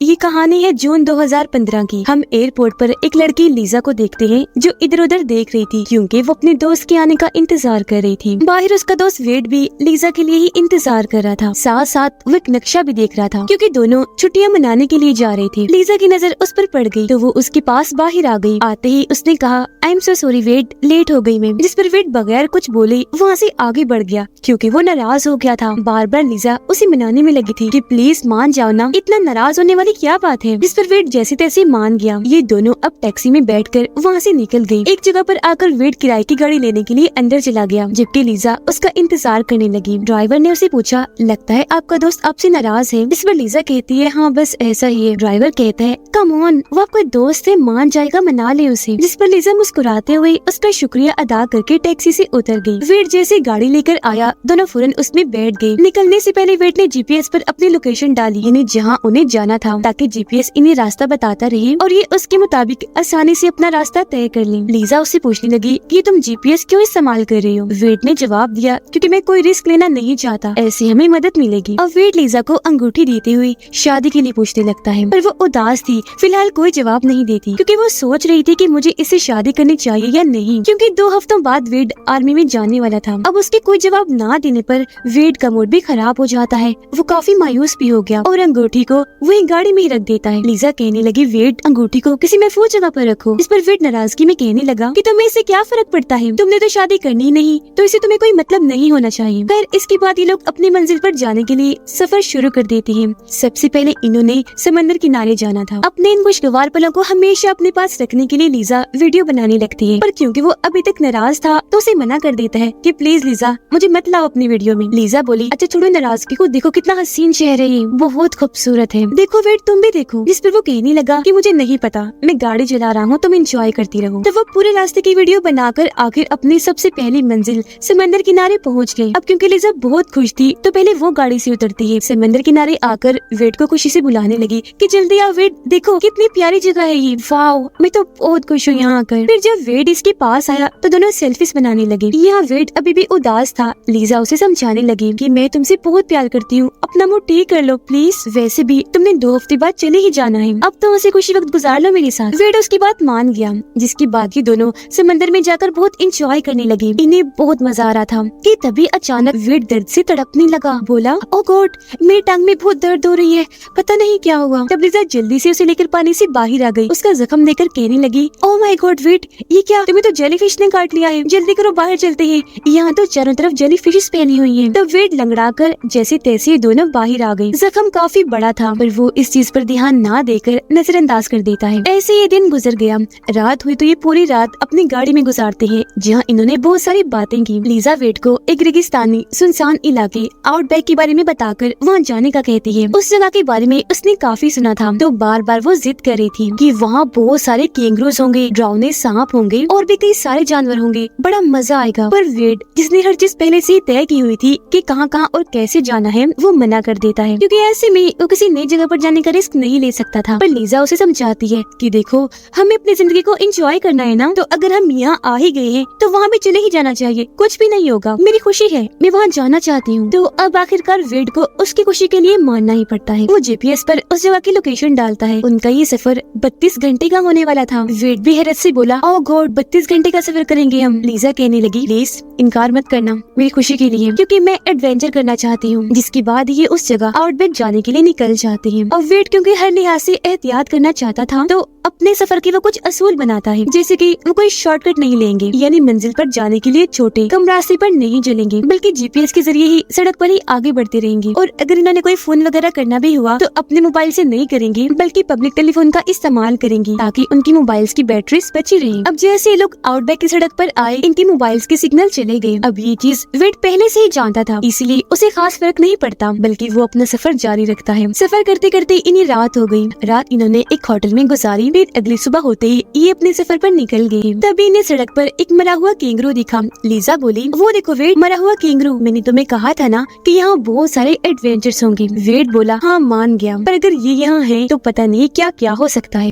ये कहानी है जून 2015 की। हम एयरपोर्ट पर एक लड़की लीजा को देखते हैं जो इधर उधर देख रही थी क्योंकि वो अपने दोस्त के आने का इंतजार कर रही थी। बाहर उसका दोस्त वेड भी लीजा के लिए ही इंतजार कर रहा था। साथ साथ वो एक नक्शा भी देख रहा था क्योंकि दोनों छुट्टियां मनाने के लिए जा रहे थे। लीजा की नजर उस पर पड़ गई तो वो उसके पास बाहर आ गई। आते ही उसने कहा, I am so sorry Wade, late हो गई मैं। जिस पर वेड बगैर कुछ बोले वहाँ से आगे बढ़ गया क्योंकि वो नाराज हो गया था। बार बार लीजा उसे मनाने में लगी थी कि प्लीज मान जाओ ना, इतना नाराज होने वाली क्या बात है। जिस पर वेड जैसे तैसे मान गया। ये दोनों अब टैक्सी में बैठकर वहाँ से निकल गई। एक जगह पर आकर वेड किराए की गाड़ी लेने के लिए अंदर चला गया जबकि लीजा उसका इंतजार करने लगी। ड्राइवर ने उसे पूछा, लगता है आपका दोस्त आपसे नाराज है। जिस पर लीजा कहती है, हाँ बस ऐसा ही है। ड्राइवर कहता है, कम ऑन, वो आपका दोस्त है, मान जाएगा, मना ले उसे। जिस पर लीजा मुस्कुराते हुए उसका शुक्रिया अदा करके टैक्सी से उतर गई। वेड जैसे गाड़ी लेकर आया दोनों फौरन उसमें बैठ गए। निकलने से पहले वेड ने जीपीएस पर अपनी लोकेशन डाली, यानी जहाँ उन्हें जाना था, ताकि जीपीएस इन्हें रास्ता बताता रहे और ये उसके मुताबिक आसानी से अपना रास्ता तय कर ले। लीजा उससे पूछने लगी कि तुम जीपीएस क्यों इस्तेमाल कर रही हो। वेड ने जवाब दिया, क्योंकि मैं कोई रिस्क लेना नहीं चाहता, ऐसे हमें मदद मिलेगी। अब वेड लीजा को अंगूठी देते हुए शादी के लिए पूछने लगता है, पर वो उदास थी। फिलहाल कोई जवाब नहीं देती क्योंकि वो सोच रही थी कि मुझे इससे शादी करनी चाहिए या नहीं, क्योंकि 2 हफ्तों बाद वेड आर्मी में जाने वाला था। अब उसके कोई जवाब ना देने पर वेड का मूड भी खराब हो जाता है। वो काफी मायूस भी हो गया और अंगूठी को वही गाड़ी में ही रख देता है। लीजा कहने लगी, वेड अंगूठी को किसी महफूज जगह पर रखो। इस पर वेड नाराजगी में कहने लगा कि तुम्हें इससे क्या फर्क पड़ता है, तुमने तो शादी करनी ही नहीं, तो इसे तुम्हें कोई मतलब नहीं होना चाहिए। खैर इसके बाद ये लोग अपनी मंजिल पर जाने के लिए सफर शुरू कर देते हैं। सबसे पहले इन्होंने समंदर किनारे जाना था। अपने इन खुशगवार पलों को हमेशा अपने पास रखने के लिए लीजा वीडियो बनाने लगती है, पर क्योंकि वो अभी तक नाराज था तो उसे मना कर देता है कि प्लीज लीजा मुझे मत लाओ अपनी वीडियो में। लीजा बोली, अच्छा छोड़ो नाराजगी को, देखो कितना हसीन शहर है, ये बहुत खूबसूरत है, देखो वेड तुम भी देखो। जिस पर वो कहने लगा कि मुझे नहीं पता, मैं गाड़ी चला रहा हूँ, तुम एंजॉय करती रहो। तो वो पूरे रास्ते की वीडियो बनाकर आखिर अपनी सबसे पहली मंजिल समंदर किनारे पहुँच गई। अब क्योंकि लीजा बहुत खुश थी तो पहले वो गाड़ी से उतरती है। समंदर किनारे आकर वेड को खुशी से बुलाने लगी कि जल्दी आओ वेड, देखो कितनी प्यारी जगह है ये, वाओ मैं तो बहुत खुश हूँ यहाँ आकर। फिर जब वेड इसके पास आया तो दोनों सेल्फीज बनाने लगे। यहाँ वेड अभी भी उदास था। लीजा उसे समझाने लगी कि मैं तुमसे बहुत प्यार करती हूँ, अपना मूड ठीक कर लो प्लीज, वैसे भी तुमने 2 हफ्ते बाद चले ही जाना है, अब तो उसे खुशी वक्त गुजार लो मेरे साथ। वेड उसकी बात मान गया, जिसके बाद ये दोनों समंदर में जाकर बहुत इंजॉय करने लगे। इन्हें बहुत मजा आ रहा था कि तभी अचानक वेड दर्द से तड़पने लगा। बोला, ओ गॉड मेरी टांग में बहुत दर्द हो रही है, पता नहीं क्या हुआ। तब लीजा जल्दी से उसे लेकर पानी से बाहर आ गई। उसका जख्म देखकर कहने लगी, ओ माय गॉड वेड, ये क्या, तुम्हें तो जेलीफिश ने काट लिया है, जल्दी करो बाहर चलते हैं, यहाँ तो चारों तरफ जेलीफिश फैली हुई है। तब वेड लंगड़ा कर जैसे तैसे दोनों बाहर आ गई। जख्म काफी बड़ा था पर वो इस चीज पर ध्यान ना देकर नजरअंदाज कर देता है। ऐसे ये दिन गुजर गया। रात हुई तो ये पूरी रात अपनी गाड़ी में गुजारते हैं जहाँ इन्होंने बहुत सारी बातें की। लीजा वेड को एक रेगिस्तानी सुनसान इलाके आउटबैक के बारे में बताकर वहाँ जाने का कहती है। उस जगह के बारे में उसने काफी सुना था तो बार बार वो जिद कर रही थी कि वहाँ बहुत सारे कैंगरूज होंगे, डरावने सांप होंगे और भी कई सारे जानवर होंगे, बड़ा मजा आएगा। पर वेड जिसने हर चीज पहले से तय की हुई थी कि कहाँ और कैसे जाना है, वो मना कर देता है क्योंकि ऐसे में वो किसी नई जगह पर जाने का रिस्क नहीं ले सकता था। पर लीजा उसे समझाती है कि देखो हमें अपनी जिंदगी को एंजॉय करना है ना, तो अगर हम यहाँ आ ही गए हैं तो वहाँ भी चले ही जाना चाहिए, कुछ भी नहीं होगा, मेरी खुशी है, मैं वहाँ जाना चाहती हूँ। तो अब आखिरकार वेड को उसकी खुशी के लिए मानना ही पड़ता है। वो जीपीएस पर उस जगह की लोकेशन डालता है। उनका ये सफर 32 घंटे का होने वाला था। वेड भी हैरत से बोला, ओह गॉड 32 घंटे का सफर करेंगे हम। लीजा कहने लगी, प्लीज इनकार मत करना मेरी खुशी के लिए, क्योंकि मैं एडवेंचर करना चाहती हूँ। जिसके बाद ये उस जगह आउटबैक जाने के लिए निकल जाते हैं। और वेड क्योंकि हर लिहाज से एहतियात करना चाहता था तो अपने सफर के वो कुछ असूल बनाता है, जैसे कि वो कोई शॉर्टकट नहीं लेंगे, यानी मंजिल पर जाने के लिए छोटे कम रास्ते पर नहीं चलेंगे, बल्कि जीपीएस के जरिए ही सड़क पर ही आगे बढ़ते रहेंगे। और अगर इन्होंने कोई फोन वगैरह करना भी हुआ तो अपने मोबाइल से नहीं करेंगे, बल्कि पब्लिक टेलीफोन का इस्तेमाल करेंगे ताकि उनकी मोबाइल्स की बैटरीज बची रहे। अब जैसे लोग आउटबैक की सड़क पर आए, इनके मोबाइल्स के सिग्नल चले गए। अब ये चीज वेड पहले से ही जानता था, इसलिए उसे खास फर्क नहीं पड़ता, बल्कि वो अपना सफर जारी रखता है। सफर करते करते इन्हें रात हो गई। रात इन्होंने एक होटल में गुजारी। फिर अगली सुबह होते ही ये अपने सफर पर निकल गए। तभी इन्हें सड़क पर एक मरा हुआ कैंगरू दिखा। लीजा बोली, वो देखो वेड, मरा हुआ कैंगरू, मैंने तुम्हें कहा था ना कि यहाँ बहुत सारे एडवेंचर्स होंगे। वेड बोला, हाँ मान गया, पर अगर ये यहाँ है तो पता नहीं क्या क्या हो सकता है।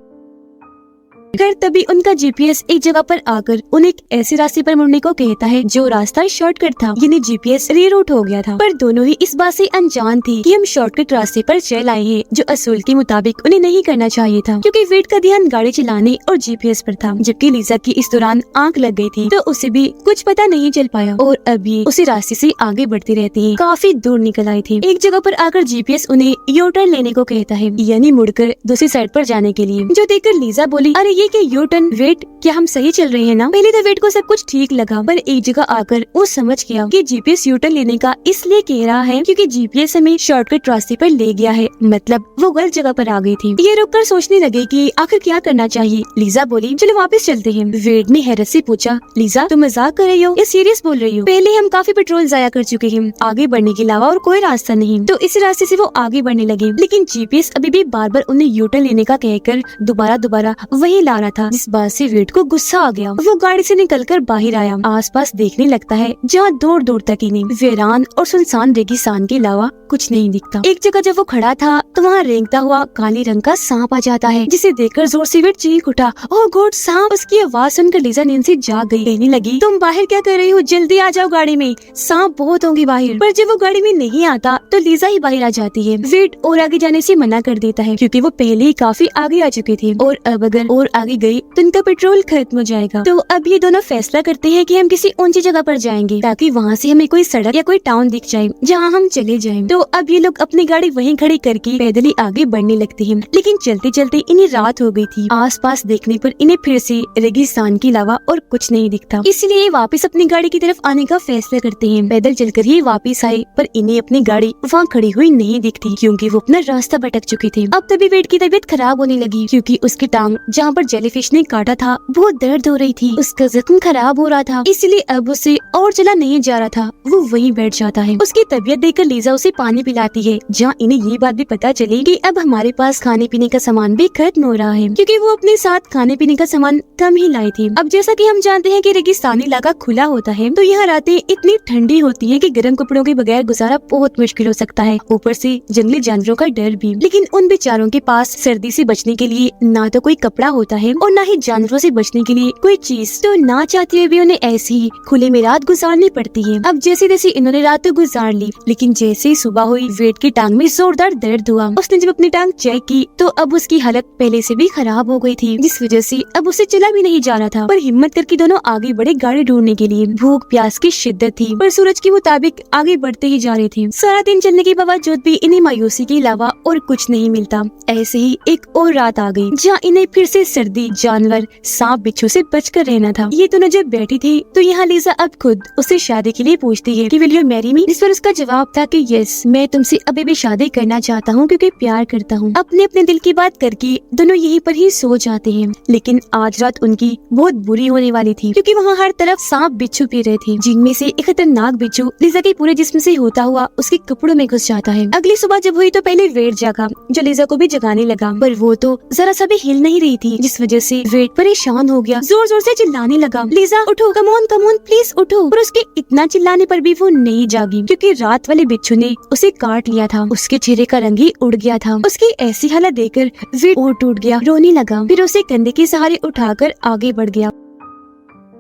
खैर तभी उनका जीपीएस एक जगह पर आकर उन्हें एक ऐसे रास्ते पर मुड़ने को कहता है जो रास्ता शॉर्टकट था, यानी जीपीएस रीरूट हो गया था। पर दोनों ही इस बात से अनजान थी कि हम शॉर्टकट रास्ते पर चल आए हैं, जो असूल के मुताबिक उन्हें नहीं करना चाहिए था, क्योंकि वेड का ध्यान गाड़ी चलाने और जीपीएस पर था, जबकि लीजा की इस दौरान आंख लग गई थी, तो उसे भी कुछ पता नहीं चल पाया और अब ये उसी रास्ते से आगे बढ़ती रहती है। काफी दूर निकल आई थी। एक जगह पर आकर जीपीएस उन्हें यू टर्न लेने को कहता है, यानी मुड़कर दूसरी साइड पर जाने के लिए, जो देखकर लीजा बोली, अरे ये क्या यू टर्न? वेट, क्या हम सही चल रहे हैं ना? पहले तो वेट को सब कुछ ठीक लगा, पर एक जगह आकर वो समझ गया कि जीपीएस यू टर्न लेने का इसलिए कह रहा है क्योंकि जीपीएस हमें शॉर्टकट रास्ते पर ले गया है, मतलब वो गलत जगह पर आ गई थी। ये रुककर सोचने लगे कि आखिर क्या करना चाहिए। लीजा बोली, चलो वापस चलते हैं। वेट ने हैरत से पूछा, लीजा तुम मजाक कर रही हो या सीरियस बोल रही हो? पहले हम काफी पेट्रोल जाया कर चुके हैं, आगे बढ़ने के अलावा और कोई रास्ता नहीं। तो इसी रास्ते से वो आगे बढ़ने लगे, लेकिन जीपीएस अभी भी बार बार उन्हें यू टर्न लेने का कहकर दोबारा वही ला रहा था, जिस बात से वेट को गुस्सा आ गया। वो गाड़ी से निकलकर बाहर आया, आसपास देखने लगता है, जहाँ दूर दूर तक ही नहीं, वीरान और सुनसान रेगिस्तान के अलावा कुछ नहीं दिखता। एक जगह जब वो खड़ा था तो वहाँ रेंगता हुआ काले रंग का सांप आ जाता है, जिसे देखकर जोर से वेट चीख उठा, ओह गॉड सांप! उसकी आवाज सुनकर लीजा नींद से जाग गई। कहने लगी, तुम बाहर क्या कर रही हो? जल्दी आ जाओ गाड़ी में, सांप बहुत होंगे बाहर। पर जब वो गाड़ी में नहीं आता तो लीजा ही बाहर आ जाती है। वेट और आगे जाने से मना कर देता है, क्योंकि वो पहले ही काफी आगे आ चुके थे और अब अगर और आगे गई तो उनका पेट्रोल खत्म हो जाएगा। तो अब ये दोनों फैसला करते हैं कि हम किसी ऊंची जगह पर जाएंगे, ताकि वहाँ से हमें कोई सड़क या कोई टाउन दिख जाए जहाँ हम चले जाएं। तो अब ये लोग अपनी गाड़ी वहीं खड़ी करके पैदल ही आगे बढ़ने लगते हैं, लेकिन चलते चलते इन्हें रात हो गई थी। आसपास देखने पर इन्हें फिर से रेगिस्तान के अलावा और कुछ नहीं दिखता, इसलिए वापस अपनी गाड़ी की तरफ आने का फैसला करते हैं। पैदल चलकर ही वापस आए, पर इन्हें अपनी गाड़ी वहाँ खड़ी हुई नहीं दिखती, क्योंकि वो अपना रास्ता भटक चुके थे। अब तभी वेट की तबीयत खराब होने लगी, क्योंकि उसकी टांग जहाँ पर जेलीफिश ने काटा था बहुत दर्द हो रही थी, उसका जख्म खराब हो रहा था, इसलिए अब उसे और चला नहीं जा रहा था। वो वहीं बैठ जाता है। उसकी तबीयत देखकर लीजा उसे पानी पिलाती है, जहाँ इन्हें ये बात भी पता चली कि अब हमारे पास खाने पीने का सामान भी खत्म हो रहा है, क्योंकि वो अपने साथ खाने पीने का सामान कम ही लाई थी। अब जैसा कि हम जानते हैं कि रेगिस्तानी इलाका खुला होता है, तो यहाँ रातें इतनी ठंडी होती है कि गर्म कपड़ों के बगैर गुजारा बहुत मुश्किल हो सकता है, ऊपर से जंगली जानवरों का डर भी। लेकिन उन बेचारों के पास सर्दी से बचने के लिए ना तो कोई कपड़ा होता है और ना ही जानवरों से बचने के लिए कोई चीज, तो ना चाहते हुए भी उन्हें ऐसी ही खुले में रात गुजारनी पड़ती है। अब जैसे जैसे इन्होंने रात तो गुजार ली, लेकिन जैसे ही सुबह हुई वेट की टांग में जोरदार दर्द हुआ। उसने जब अपनी टांग चेक की तो अब उसकी हालत पहले से भी खराब हो गई थी, जिस वजह से अब उसे चला भी नहीं जा रहा था। पर हिम्मत करके दोनों आगे बढ़े गाड़ी ढूंढने के लिए। भूख प्यास की शिद्दत थी, पर सूरज के मुताबिक आगे बढ़ते ही जा रहे थे। सारा दिन चलने के बावजूद भी इन्हें मायूसी के अलावा और कुछ नहीं मिलता। ऐसे ही एक और रात आ गई, जहाँ इन्हें फिर से सर्दी, जानवर, सांप बिच्छू से बचकर रहना था। ये दोनों जब बैठी थी तो यहाँ लीजा अब खुद उसे शादी के लिए पूछती है कि विल यू मैरी मी, जिस पर उसका जवाब था कि यस, मैं तुमसे अभी भी शादी करना चाहता हूँ क्योंकि प्यार करता हूँ। अपने अपने दिल की बात करके दोनों यहीं पर ही सो जाते हैं। लेकिन आज रात उनकी बहुत बुरी होने वाली थी, क्योंकि वहाँ हर तरफ सांप बिच्छू पी रहे थे, जिनमें से एक खतरनाक बिच्छू लीजा के पूरे जिस्म से होता हुआ उसके कपड़ों में घुस जाता है। अगली सुबह जब हुई तो पहले वेट जागा, जो लीजा को भी जगाने लगा, पर वो तो जरा सा भी हिल नहीं रही थी, जिस वजह से वेट परेशान हो गया, जोर जोर से चिल्लाने लगा, लीजा उठो, कम ऑन प्लीज उठो। पर उसके इतना चिल्लाने पर भी वो नहीं जागी, क्योंकि रात वाले बिच्छू ने उसे काट लिया था। उसके चेहरे का रंग ही उड़ गया था। उसकी ऐसी हालत देखकर वेट और टूट गया, रोने लगा, फिर उसे कंधे के सहारे उठाकर आगे बढ़ गया।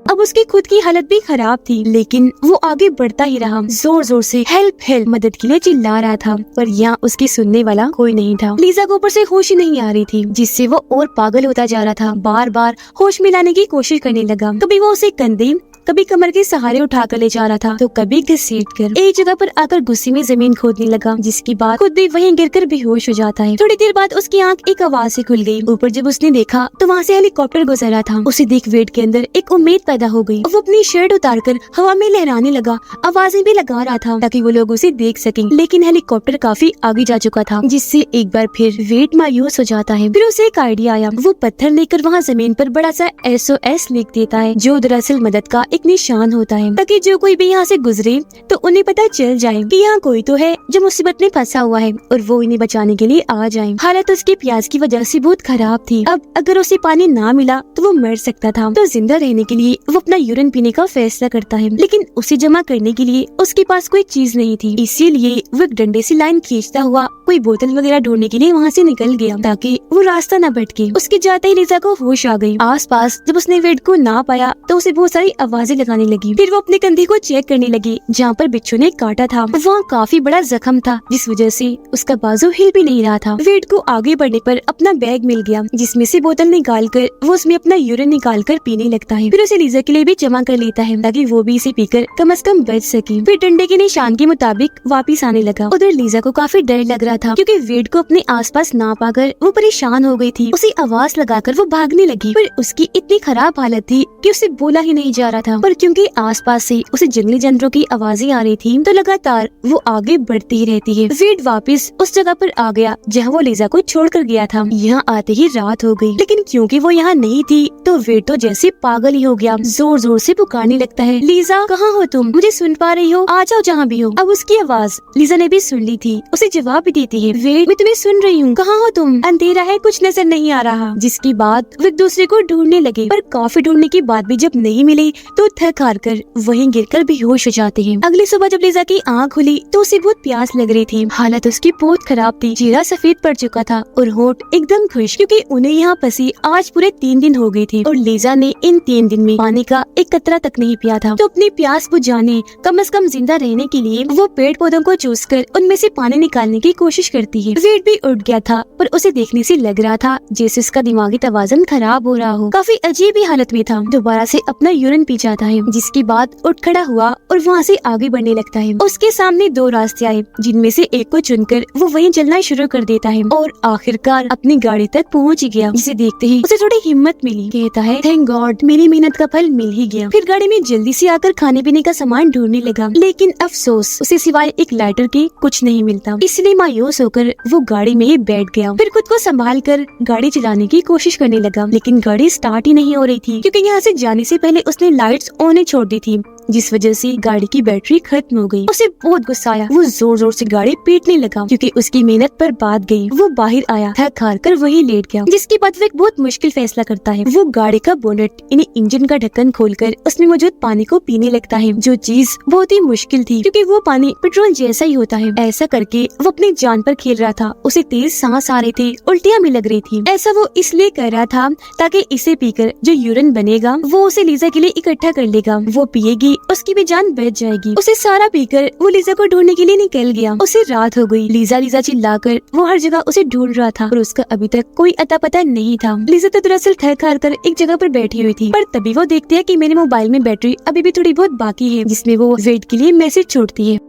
अब उसकी खुद की हालत भी खराब थी, लेकिन वो आगे बढ़ता ही रहा, जोर जोर से हेल्प हेल्प मदद के लिए चिल्ला रहा था, पर यहाँ उसकी सुनने वाला कोई नहीं था। लीजा को ऊपर से होश ही नहीं आ रही थी, जिससे वो और पागल होता जा रहा था। बार बार होश में लाने की कोशिश करने लगा। कभी वो उसे कंधे, कभी कमर के सहारे उठाकर ले जा रहा था, तो कभी घसीट कर एक जगह पर आकर गुस्से में जमीन खोदने लगा, जिसके बाद खुद भी वहीं गिरकर बेहोश हो जाता है। थोड़ी देर बाद उसकी आंख एक आवाज से खुल गई। ऊपर जब उसने देखा तो वहाँ से हेलीकॉप्टर गुजर रहा था। उसे देख वेट के अंदर एक उम्मीद पैदा हो गई। वो अपनी शर्ट उतारकर हवा में लहराने लगा, आवाजें भी लगा रहा था ताकि वो लोग उसे देख सकें। लेकिन हेलीकॉप्टर काफी आगे जा चुका था, जिससे एक बार फिर वेट मायूस हो जाता है। फिर उसे एक आइडिया आया। वो पत्थर लेकर वहाँ जमीन पर बड़ा सा SOS लिख देता है, जो दरअसल मदद का एक निशान होता है, ताकि जो कोई भी यहाँ से गुजरे तो उन्हें पता चल जाए कि यहाँ कोई तो है जो मुसीबत में फंसा हुआ है और वो इन्हें बचाने के लिए आ जाए। हालत उसकी प्यास की वजह से बहुत खराब थी। अब अगर उसे पानी ना मिला तो वो मर सकता था। तो जिंदा रहने के लिए वो अपना यूरिन पीने का फैसला करता है, लेकिन उसे जमा करने के लिए उसके पास कोई चीज नहीं थी। इसीलिए वो एक डंडे से लाइन खींचता हुआ कोई बोतल वगैरह ढूंढने के लिए वहाँ से निकल गया ताकि वो रास्ता न भटके। उसके जाते ही लीजा को होश आ गई। आसपास जब उसने वेड को ना पाया तो उसे बहुत सारी आवाजें लगाने लगी। फिर वो अपने कंधे को चेक करने लगी जहाँ पर बिच्छू ने काटा था। वहाँ काफी बड़ा जख्म था जिस वजह से उसका बाजू हिल भी नहीं रहा था। वेड को आगे बढ़ने पर अपना बैग मिल गया जिसमें से बोतल निकाल कर वो उसमें अपना यूरिन निकाल कर पीने लगता है। फिर उसे लीजा के लिए भी जमा कर लेता है ताकि वो भी इसे पीकर कम से कम बच सके। फिर डंडे के निशान के मुताबिक वापिस आने लगा। उधर लीजा को काफी डर लग रहा था क्योंकि वेड को अपने आसपास ना पाकर वो परेशान हो गई थी। उसे आवाज लगाकर वो भागने लगी पर उसकी इतनी खराब हालत थी कि उसे बोला ही नहीं जा रहा था। पर क्योंकि आसपास से उसे जंगली जानवरों की आवाजें आ रही थी तो लगातार वो आगे बढ़ती ही रहती है। वेड वापस उस जगह पर आ गया जहाँ वो लीजा को छोड़कर गया था। यहाँ आते ही रात हो गई, लेकिन क्योंकि वो यहाँ नहीं थी तो वेड तो जैसे पागल ही हो गया। जोर जोर से पुकारने लगता है, लीजा कहाँ हो तुम? मुझे सुन पा रही हो? आ जाओ जहाँ भी हो। अब उसकी आवाज लीजा ने भी सुन ली थी। उसे जवाब भी देती है, वेड मैं तुम्हें सुन रही हूँ, कहाँ हो तुम? अंधेरा है, कुछ नजर नहीं आ रहा। जिसके बाद वो एक दूसरे को ढूंढने लगे पर काफी ढूंढने के बाद भी जब नहीं मिले तो थक हार कर वहीं गिरकर बेहोश हो जाते हैं। अगली सुबह जब लीजा की आँख खुली तो उसे बहुत प्यास लग रही थी। हालत उसकी बहुत खराब थी, चेहरा सफेद पड़ चुका था और होंठ एकदम खुश क्योंकि उन्हें यहाँ फंसी आज पूरे 3 दिन हो गए थे और लीजा ने इन 3 दिन में पानी का एक कतरा तक नहीं पिया था। तो अपनी प्यास बुझाने कम से कम जिंदा रहने के लिए वो पेड़ पौधों को चूस कर उनमें से पानी निकालने की कोशिश करती है। वेड भी उठ गया था पर उसे देखने से लग रहा था जैसे उसका दिमागी तवाज़ुन खराब हो रहा हो। काफी अजीब ही हालत में था। दोबारा से अपना यूरिन पी जाता है जिसके बाद उठ खड़ा हुआ और वहाँ से आगे बढ़ने लगता है। उसके सामने 2 रास्ते आए जिनमें से एक को चुनकर वो वहीं चलना शुरू कर देता है और आखिरकार अपनी गाड़ी तक पहुँच गया। जिसे देखते ही उसे थोड़ी हिम्मत मिली। कहता है, थैंक गॉड मेरी मेहनत का फल मिल ही गया। फिर गाड़ी में जल्दी से आकर खाने पीने का सामान ढूंढने लगा, लेकिन अफसोस उसे सिवाय एक लाइटर के कुछ नहीं मिलता। इसलिए मायूस होकर वो गाड़ी में ही बैठ गया। फिर खुद को संभाल कर गाड़ी चलाने की कोशिश करने लगा, लेकिन गाड़ी स्टार्ट ही नहीं हो रही थी क्योंकि यहाँ से जाने से पहले उसने लाइट्स ऑन ही छोड़ दी थी जिस वजह से गाड़ी की बैटरी खत्म हो गई। उसे बहुत गुस्सा आया। वो जोर जोर से गाड़ी पीटने लगा क्योंकि उसकी मेहनत पर बात गई। वो बाहर आया, थक हार कर वहीं लेट गया। जिसके बाद वो एक बहुत मुश्किल फैसला करता है। वो गाड़ी का बोनेट यानी इंजन का ढक्कन खोलकर उसमें मौजूद पानी को पीने लगता है, जो चीज बहुत ही मुश्किल थी क्योंकि वो पानी पेट्रोल जैसा ही होता है। ऐसा करके वो अपनी जान पर खेल रहा था। उसे तेज सांस आ रही थी, उल्टियाँ भी लग रही थी। ऐसा वो इसलिए कर रहा था ताकि इसे पीकर जो यूरिन बनेगा वो उसे लीजा के लिए इकट्ठा कर लेगा। वो पिएगी, उसकी भी जान बच जाएगी। उसे सारा पीकर वो लीजा को ढूंढने के लिए निकल गया। उसे रात हो गई। लीजा लीजा चिल्लाकर वो हर जगह उसे ढूंढ रहा था और उसका अभी तक कोई अता पता नहीं था। लीजा तो दरअसल थक हार कर एक जगह पर बैठी हुई थी, पर तभी वो देखती है कि मेरे मोबाइल में बैटरी अभी भी थोड़ी बहुत बाकी है, जिसमें वो वेड के लिए मैसेज छोड़ती है।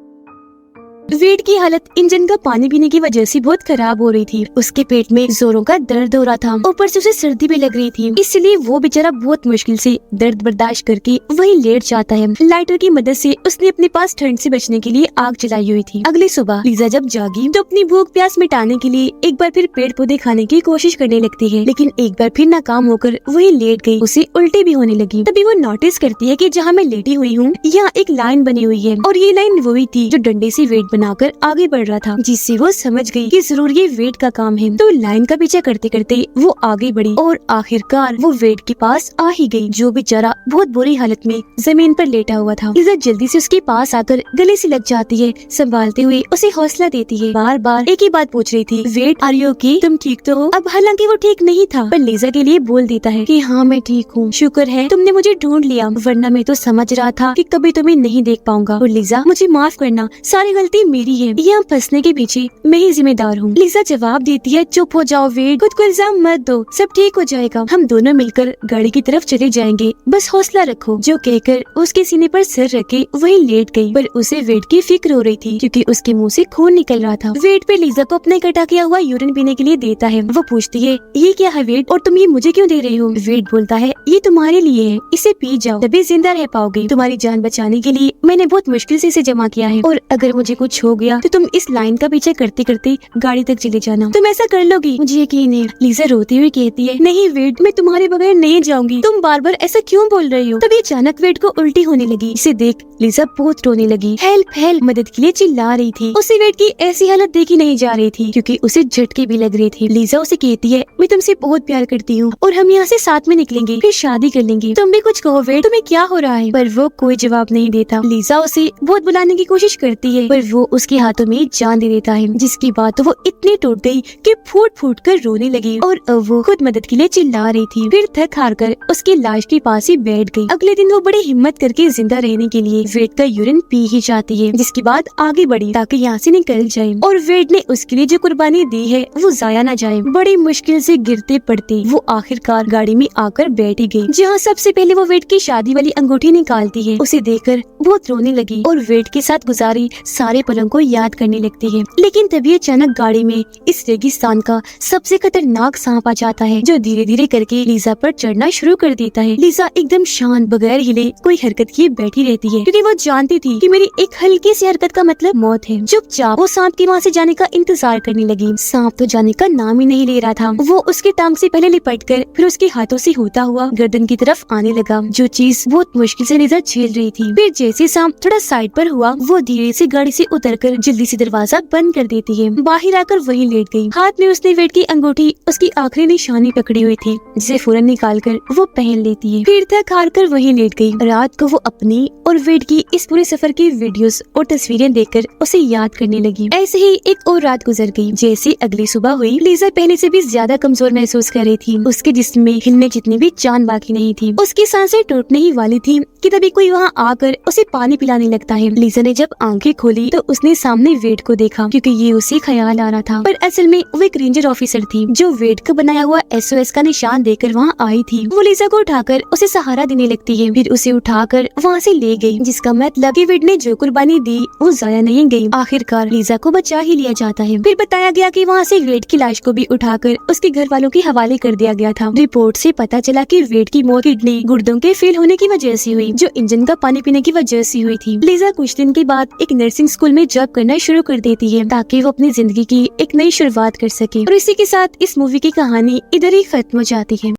वेड की हालत इंजन का पानी पीने की वजह से बहुत खराब हो रही थी। उसके पेट में जोरों का दर्द हो रहा था, ऊपर से उसे सर्दी भी लग रही थी। इसलिए वो बेचारा बहुत मुश्किल से दर्द बर्दाश्त करके वहीं लेट जाता है। लाइटर की मदद से उसने अपने पास ठंड से बचने के लिए आग जलाई हुई थी। अगली सुबह लीजा जब जागी तो अपनी भूख प्यास मिटाने के लिए एक बार फिर पेड़ पौधे खाने की कोशिश करने लगती है, लेकिन एक बार फिर नाकाम होकर वहीं लेट गई। उसे उल्टी भी होने लगी। तभी वो नोटिस करती है कि जहाँ मैं लेटी हुई हूँ यहाँ एक लाइन बनी हुई है और ये लाइन वही थी जो डंडे से वेट बनाकर आगे बढ़ रहा था, जिससे वो समझ गई कि जरूर ये वेट का काम है। तो लाइन का पीछा करते करते वो आगे बढ़ी और आखिरकार वो वेट के पास आ ही गई, जो बेचारा बहुत बुरी हालत में जमीन पर लेटा हुआ था। लीजा जल्दी से उसके पास आकर गले से लग जाती है, संभालते हुए उसे हौसला देती है। बार बार एक ही बात पूछ रही थी, वेट आर यू ओके? तुम ठीक तो हो? अब हालांकि वो ठीक नहीं था, पर लीजा के लिए बोल देता है कि हाँ मैं ठीक हूँ, शुक्र है तुमने मुझे ढूंढ लिया, वरना मैं तो समझ रहा था कि कभी तुम्हें नहीं देख पाऊंगा। और लीजा मुझे माफ करना, सारी गलती मेरी है, यहाँ फंसने के पीछे मैं ही जिम्मेदार हूँ। लीजा जवाब देती है, चुप हो जाओ वेड, खुद को इल्जाम मत दो, सब ठीक हो जाएगा, हम दोनों मिलकर गाड़ी की तरफ चले जाएंगे, बस हौसला रखो। जो कहकर उसके सीने पर सिर रखे वहीं लेट गई, पर उसे वेड की फिक्र हो रही थी क्योंकि उसके मुंह से खून निकल रहा था। वेड पे लीजा को अपना इकट्ठा किया हुआ यूरिन पीने के लिए देता है। वो पूछती है, ये क्या है वेड, और तुम ये मुझे क्यों दे रही हो? वेड बोलता है, ये तुम्हारे लिए है, इसे पी जाओ, तभी जिंदा रह पाओगे। तुम्हारी जान बचाने के लिए मैंने बहुत मुश्किल से इसे जमा किया है, और अगर मुझे कुछ कुछ हो गया तो तुम इस लाइन का पीछे करते करते गाड़ी तक चले जाना। तुम ऐसा कर लोगी? मुझे यकीन है। लीजा रोती हुई कहती है, नहीं वेड, मैं तुम्हारे बगैर नहीं जाऊंगी। तुम बार बार ऐसा क्यों बोल रही हो? तभी अचानक वेड को उल्टी होने लगी। इसे देख लीजा बहुत रोने लगी। हेल्प हेल्प मदद के लिए चिल्ला रही थी। उसे वेड की ऐसी हालत देखी नहीं जा रही थी क्योंकि उसे झटके भी लग रहे थे। लीजा उसे कहती है, मैं तुमसे बहुत प्यार करती हूँ और हम यहाँ से साथ में निकलेंगे, फिर शादी कर लेंगे। तुम भी कुछ कहो वेड, तुम्हें क्या हो रहा है? पर वो कोई जवाब नहीं देता। लीजा उसे बहुत बुलाने की कोशिश करती है पर वो उसके हाथों में जान दे देता है, जिसकी बात वो इतनी टूट गई कि फूट फूट कर रोने लगी और अब वो खुद मदद के लिए चिल्ला रही थी। फिर थक हार कर उसकी लाश के पास ही बैठ गई। अगले दिन वो बड़ी हिम्मत करके जिंदा रहने के लिए वेड का यूरिन पी ही जाती है, जिसके बाद आगे बढ़ी ताकि यहाँ से निकल जाए। और वेड ने उसके लिए जो कुर्बानी दी है वो जाया न जाए। बड़ी मुश्किल से गिरते पड़ते वो आखिरकार गाड़ी में आकर बैठ गई, जहाँ सबसे पहले वो वेड की शादी वाली अंगूठी निकालती है। उसे देखकर बहुत रोने लगी और वेड के साथ गुजारी सारे पलों को याद करने लगती है। लेकिन तभी अचानक गाड़ी में इस रेगिस्तान का सबसे खतरनाक सांप आ जाता है, जो धीरे धीरे करके लीजा पर चढ़ना शुरू कर देता है। लीजा एकदम शांत बगैर हिले कोई हरकत किए बैठी रहती है, क्योंकि वो जानती थी कि मेरी एक हल्की सी हरकत का मतलब मौत है। चुपचाप वो सांप के वहाँ से जाने का इंतजार करने लगी। सांप तो जाने का नाम ही नहीं ले रहा था। वो उसके टांग से पहले लिपट कर फिर उसके हाथों से होता हुआ गर्दन की तरफ आने लगा, जो चीज बहुत मुश्किल से लीजा झेल रही थी। फिर जैसे सांप थोड़ा साइड पर हुआ, वो धीरे से गाड़ी से उतरकर जल्दी से दरवाजा बंद कर देती है। बाहर आकर वहीं लेट गई। हाथ में उसने वेड की अंगूठी उसकी आखिरी निशानी पकड़ी हुई थी, जिसे फौरन निकाल कर वो पहन लेती है। फिर थक हार कर वहीं लेट गई। रात को वो अपनी और वेड की इस पूरे सफर की वीडियोस और तस्वीरें देखकर उसे याद करने लगी। ऐसे ही एक और रात गुजर गई। जैसे अगली सुबह हुई, लीजा पहले से भी ज्यादा कमजोर महसूस कर रही थी। उसके जिस्म में हिलने जितनी भी जान बाकी नहीं थी। उसकी सांसें टूटने ही वाली थी कि तभी कोई वहाँ आकर उसे पानी पिलाने लगता है। लीजा ने जब आंखें खोली तो उसने सामने वेड को देखा, क्योंकि ये उसे ख्याल आ रहा था। पर असल में वो एक रेंजर ऑफिसर थी, जो वेड का बनाया हुआ SOS का निशान देकर वहाँ आई थी। वो लीजा को उठाकर उसे सहारा देने लगती है, फिर उसे उठाकर वहाँ से ले गई, जिसका मतलब कि वेड ने जो कुर्बानी दी वो जाया नहीं गई। आखिरकार लीजा को बचा ही लिया जाता है। फिर बताया गया कि वहाँ से वेड की लाश को भी उठाकर उसके घर वालों के हवाले कर दिया गया था। रिपोर्ट से पता चला कि वेड की मौत किडनी गुर्दों के फेल होने की वजह से हुई, जो इंजन का पानी पीने की वजह से हुई थी। लीजा कुछ दिन के बाद एक नर्सिंग स्कूल में जॉब करना शुरू कर देती है, ताकि वो अपनी जिंदगी की एक नई शुरुआत कर सके। और इसी के साथ इस मूवी की कहानी इधर ही खत्म हो जाती है।